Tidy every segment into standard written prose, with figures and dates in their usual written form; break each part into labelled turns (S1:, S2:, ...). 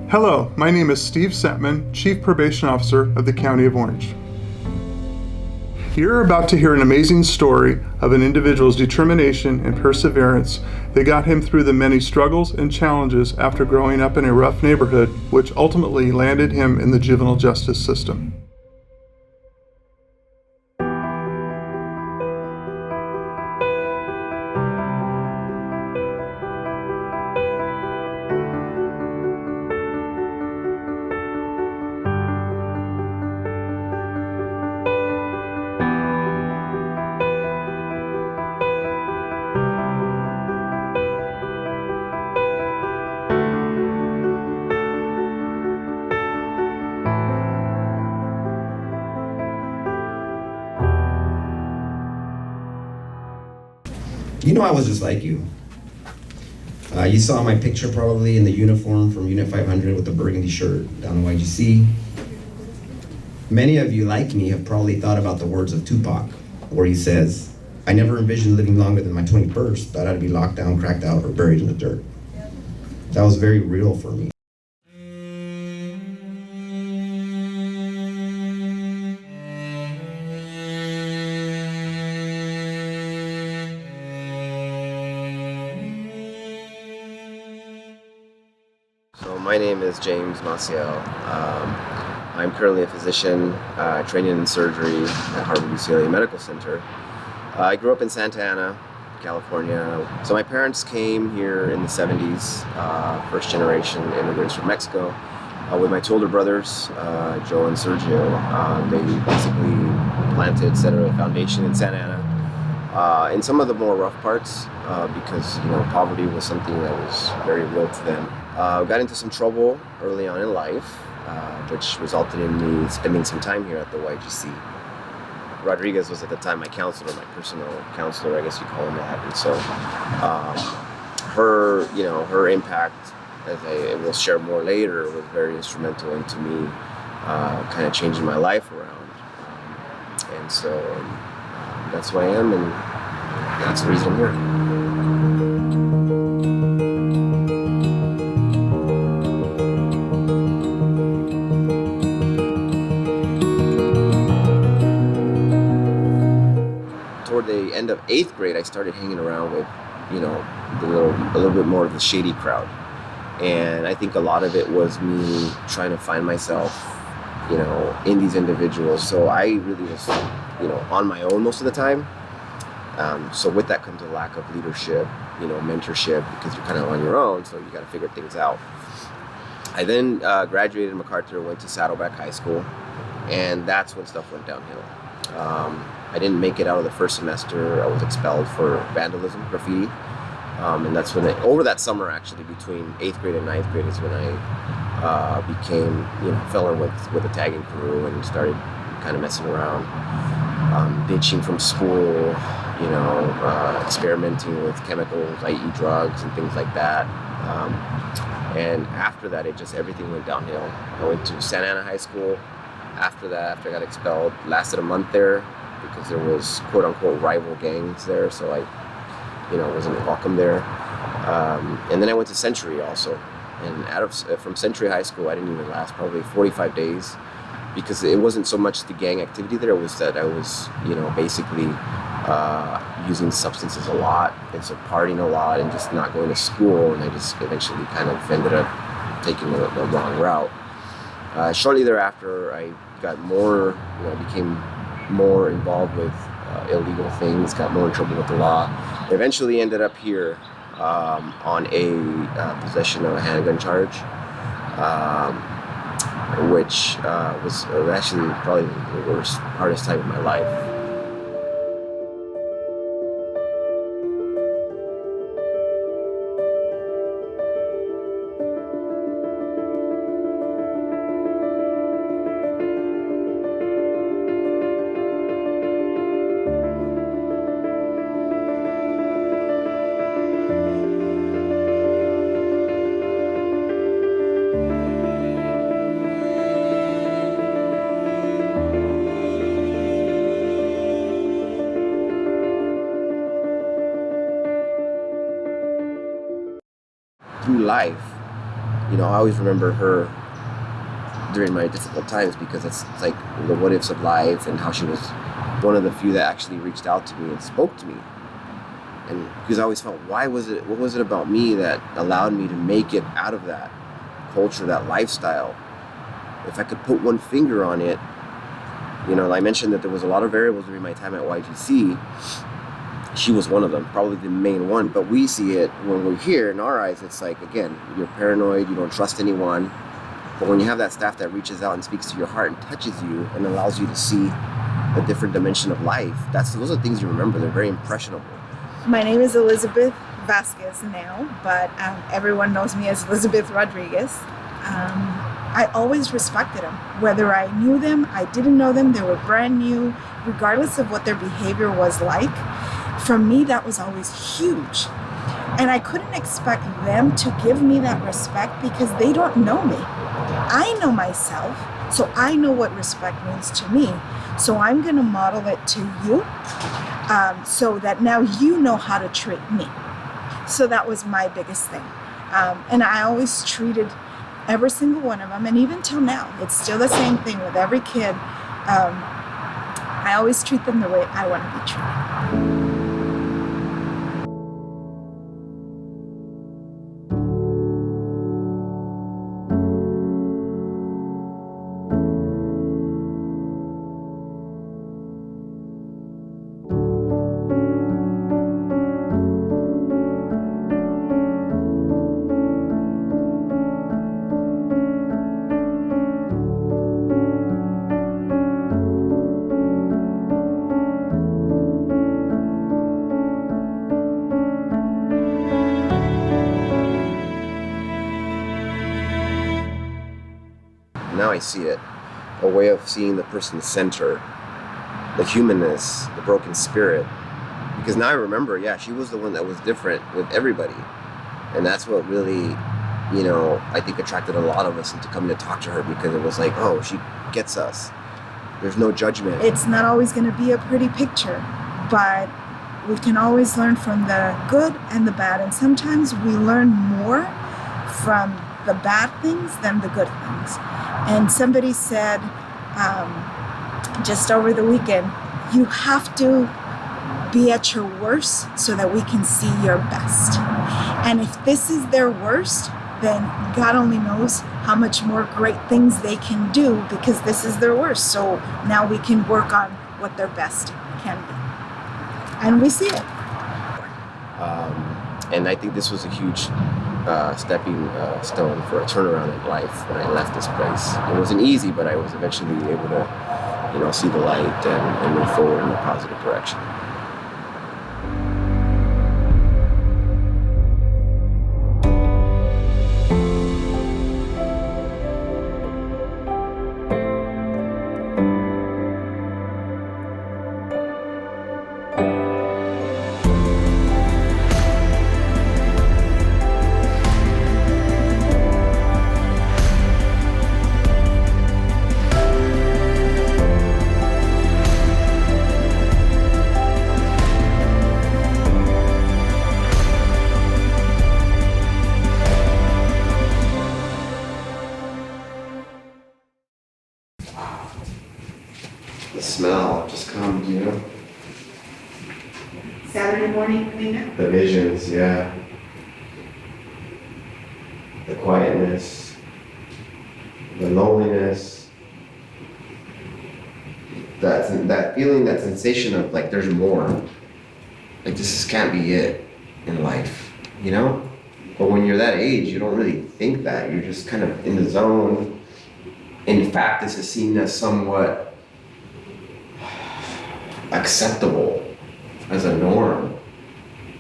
S1: Hello, my name is Steve Setman, Chief Probation Officer of the County of Orange. You're about to hear an amazing story of an individual's determination and perseverance that got him through the many struggles and challenges after growing up in a rough neighborhood, which ultimately landed him in the juvenile justice system.
S2: You know I was just like you. You saw my picture probably in the uniform from Unit 500 with the burgundy shirt down the YGC. Many of you, like me, have probably thought about the words of Tupac, where he says, "I never envisioned living longer than my 21st, thought I'd be locked down, cracked out, or buried in the dirt." That was very real for me.
S3: So my name is James Maciel. I'm currently a physician training in surgery at Harvard UCLA Medical Center. I grew up in Santa Ana, California. So my parents came here in the 70s, first generation immigrants from Mexico, with my two older brothers, Joe and Sergio. They basically set a foundation in Santa Ana. In some of the more rough parts, because poverty was something that was very real to them. Got into some trouble early on in life, which resulted in me spending some time here at the YGC. Rodriguez was at the time my counselor, my personal counselor, I guess you call him that. And so her impact, as I will share more later, was very instrumental into me kind of changing my life around. And so that's who I am, and that's the reason I'm here. Toward the end of 8th grade, I started hanging around with, a little bit more of the shady crowd. And I think a lot of it was me trying to find myself, in these individuals. So I really was, on my own most of the time. So with that comes a lack of leadership, mentorship, because you're kind of on your own, so you got to figure things out. I then graduated MacArthur, went to Saddleback High School, and that's when stuff went downhill. I didn't make it out of the first semester. I was expelled for vandalism, graffiti. And that's when over that summer, actually, between 8th grade and 9th grade is when I fell in with the tagging crew and started kind of messing around, ditching from school, experimenting with chemicals, i.e. drugs and things like that. And after that, everything went downhill. I went to Santa Ana High School. After that, after I got expelled, lasted a month there because there was quote unquote rival gangs there, so I wasn't welcome there. And then I went to Century also, and from Century High School, I didn't even last probably 45 days because it wasn't so much the gang activity there, it was that I was basically using substances a lot, and so partying a lot and just not going to school, and I just eventually kind of ended up taking the wrong route. Shortly thereafter, I got became more involved with illegal things, got more in trouble with the law. Eventually ended up here on a possession of a handgun charge, which was actually probably the hardest time of my life. Through life, I always remember her during my difficult times, because it's like the what ifs of life, and how she was one of the few that actually reached out to me and spoke to me. And because I always felt, what was it about me that allowed me to make it out of that culture, that lifestyle? If I could put one finger on it, I mentioned that there was a lot of variables during my time at YGC. She was one of them, probably the main one. But we see it when we're here in our eyes. It's like, again, you're paranoid, you don't trust anyone. But when you have that staff that reaches out and speaks to your heart and touches you and allows you to see a different dimension of life, those are things you remember. They're very impressionable.
S4: My name is Elizabeth Vasquez now, but everyone knows me as Elizabeth Rodriguez. I always respected them. Whether I knew them, I didn't know them, they were brand new, regardless of what their behavior was like. For me, that was always huge. And I couldn't expect them to give me that respect because they don't know me. I know myself, so I know what respect means to me. So I'm going to model it to you, so that now you know how to treat me. So that was my biggest thing. And I always treated every single one of them, and even till now, it's still the same thing with every kid. I always treat them the way I want to be treated.
S3: Now I see it, a way of seeing the person's center, the humanness, the broken spirit. Because now I remember, she was the one that was different with everybody. And that's what really, I think attracted a lot of us into coming to talk to her, because it was like, oh, she gets us. There's no judgment.
S4: It's not always going to be a pretty picture, but we can always learn from the good and the bad. And sometimes we learn more from the bad things than the good things. And somebody said just over the weekend, you have to be at your worst so that we can see your best. And if this is their worst, then God only knows how much more great things they can do, because this is their worst. So now we can work on what their best can be. And we see it.
S3: And I think this was a huge stepping stone for a turnaround in life when I left this place. It wasn't easy, but I was eventually able to, see the light and move forward in a positive direction. The smell just comes,
S4: Saturday morning cleanup.
S3: The visions, yeah. The quietness, the loneliness, that feeling, that sensation of like there's more. Like this can't be it in life, But when you're that age, you don't really think that. You're just kind of in the zone. In fact, this is seen as somewhat acceptable as a norm.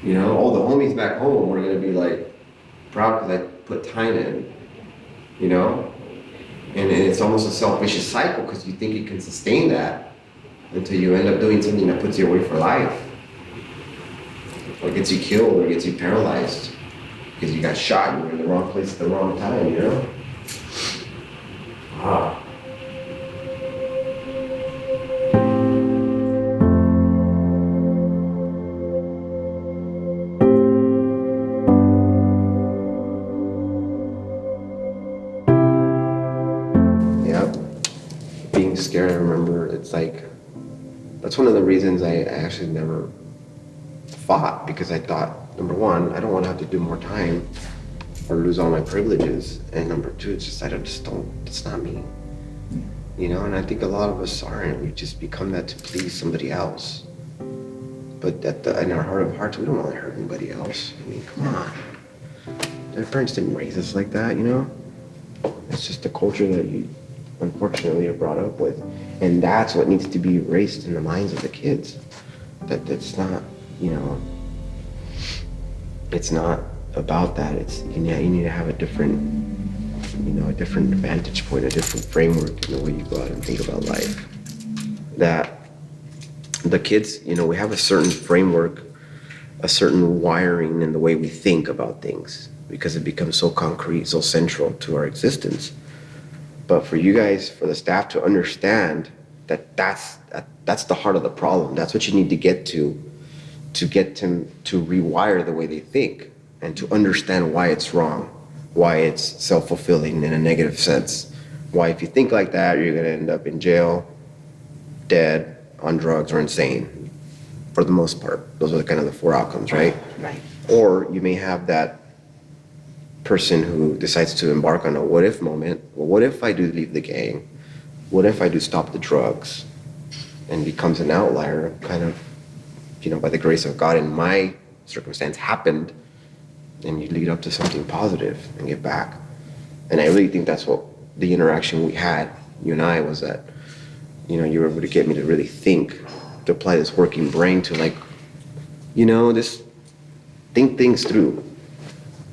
S3: All the homies back home are gonna be like proud because I put time in, and it's almost a self-vicious cycle because you think you can sustain that until you end up doing something that puts you away for life, or gets you killed, or gets you paralyzed because you got shot, you were in the wrong place at the wrong time, Wow. being scared, I remember it's like, that's one of the reasons I actually never fought, because I thought, number one, I don't want to have to do more time or lose all my privileges. And number two, it's just, it's not me. You know, and I think a lot of us aren't. We just become that to please somebody else. But in our heart of hearts, we don't want to hurt anybody else. I mean, come on. Our parents didn't raise us like that, you know? It's just the culture that you, unfortunately, are brought up with. And that's what needs to be erased in the minds of the kids. That's not, you know, it's not about that. It's, you need to have a different, you know, a different vantage point, a different framework in the way you go out and think about life. That the kids, you know, we have a certain framework, a certain wiring in the way we think about things, because it becomes so concrete, so central to our existence. But for you guys, for the staff to understand that's the heart of the problem. That's what you need to get to get them to rewire the way they think and to understand why it's wrong, why it's self-fulfilling in a negative sense. Why if you think like that, you're gonna end up in jail, dead, on drugs, or insane, for the most part. Those are kind of the four outcomes, right?
S4: Right.
S3: Or you may have that person who decides to embark on a what if moment. Well, what if I do leave the gang? What if I do stop the drugs? And becomes an outlier, kind of, you know, by the grace of God in my circumstance happened, and you lead up to something positive and get back. And I really think that's what the interaction we had, you and I, was that, you know, you were able to get me to really think, to apply this working brain to, like, you know, just think things through.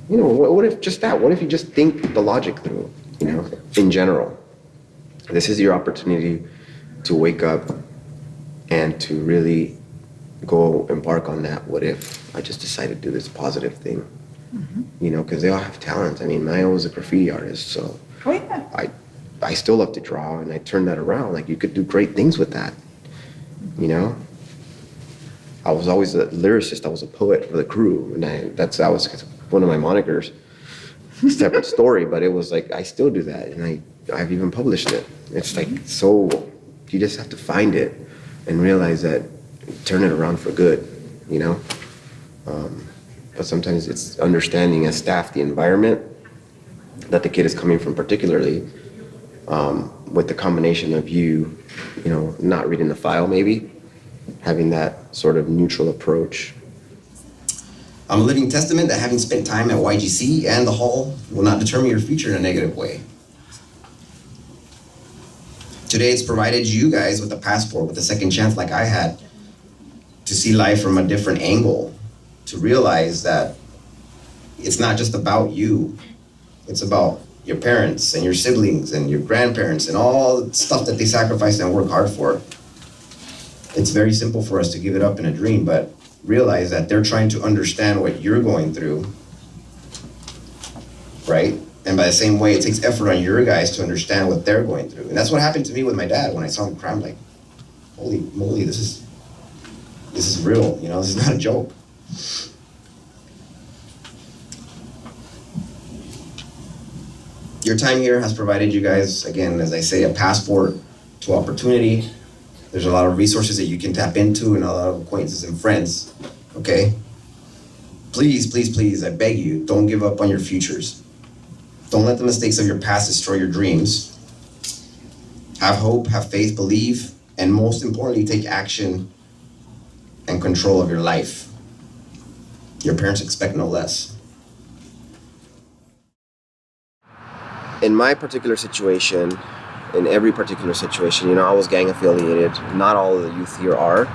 S3: You know, what if just that? What if you just think the logic through, you know, in general? This is your opportunity to wake up and to really go embark on that. What if I just decided to do this positive thing? Mm-hmm. You know, because they all have talents. I mean, Maciel was a graffiti artist, so I still love to draw, and I turned that around. Like, you could do great things with that, you know? I was always a lyricist. I was a poet for the crew, and that was one of my monikers. Separate story, but it was like, I still do that, and I've even published it. It's like, so you just have to find it and realize that, turn it around for good, you know? But sometimes it's understanding as staff the environment that the kid is coming from, particularly with the combination of you know, not reading the file maybe, having that sort of neutral approach.
S2: I'm a living testament that having spent time at YGC and the Hall will not determine your future in a negative way. Today, it's provided you guys with a passport, with a second chance like I had, to see life from a different angle, to realize that it's not just about you. It's about your parents and your siblings and your grandparents and all the stuff that they sacrifice and work hard for. It's very simple for us to give it up in a dream, but realize that they're trying to understand what you're going through, right? And by the same way, it takes effort on your guys to understand what they're going through. And that's what happened to me with my dad. When I saw him cry, I'm like, holy moly, this is real, you know, this is not a joke. Your time here has provided you guys, again, as I say, a passport to opportunity. There's a lot of resources that you can tap into and a lot of acquaintances and friends, okay? Please, please, please, I beg you, don't give up on your futures. Don't let the mistakes of your past destroy your dreams. Have hope, have faith, believe, and most importantly, take action and control of your life. Your parents expect no less.
S3: In my particular situation, in every particular situation, you know, I was gang affiliated. Not all of the youth here are,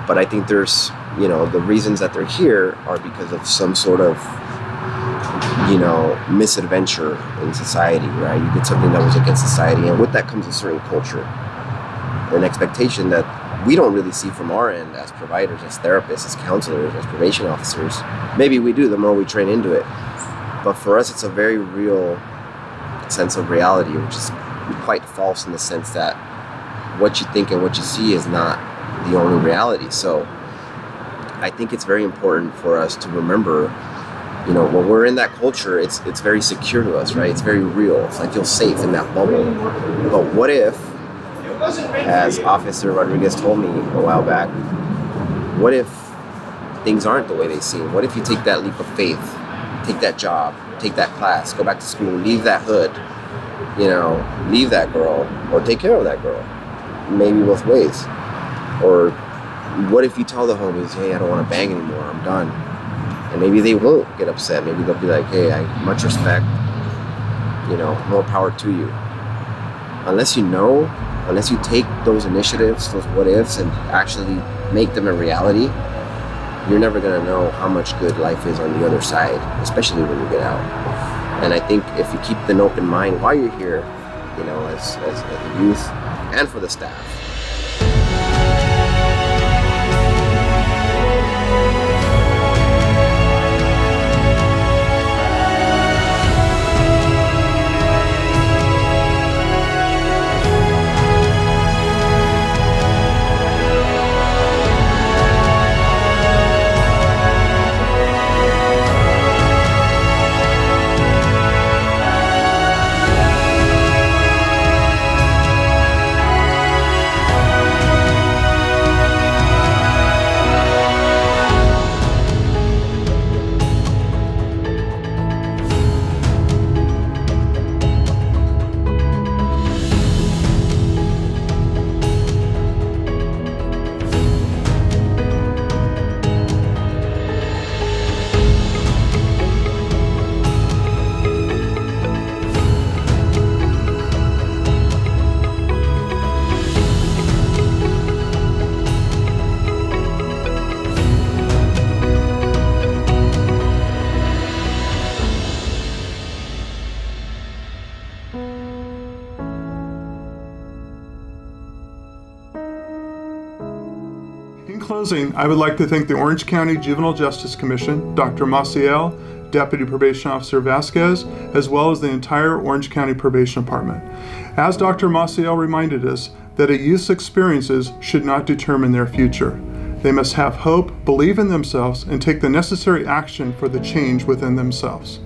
S3: but I think there's, you know, the reasons that they're here are because of some sort of, you know, misadventure in society, right? You did something that was against society, and with that comes a certain culture, an expectation that we don't really see from our end as providers, as therapists, as counselors, as probation officers. Maybe we do the more we train into it. But for us, it's a very real sense of reality, which is quite false in the sense that what you think and what you see is not the only reality. So I think it's very important for us to remember, you know, when we're in that culture, it's very secure to us, right? It's very real. It's like, I feel safe in that bubble. But what if as Officer Rodriguez told me a while back, what if things aren't the way they seem? What if you take that leap of faith, take that job, take that class, go back to school, leave that hood, leave that girl, or take care of that girl? Maybe both ways. Or what if you tell the homies, hey, I don't want to bang anymore, I'm done. And maybe they will get upset. Maybe they'll be like, hey, much respect, more power to you. Unless you take those initiatives, those what ifs, and actually make them a reality, you're never going to know how much good life is on the other side, especially when you get out. And I think if you keep an open mind while you're here, as a youth and for the staff.
S1: In closing, I would like to thank the Orange County Juvenile Justice Commission, Dr. Maciel, Deputy Probation Officer Vasquez, as well as the entire Orange County Probation Department. As Dr. Maciel reminded us, that a youth's experiences should not determine their future. They must have hope, believe in themselves, and take the necessary action for the change within themselves.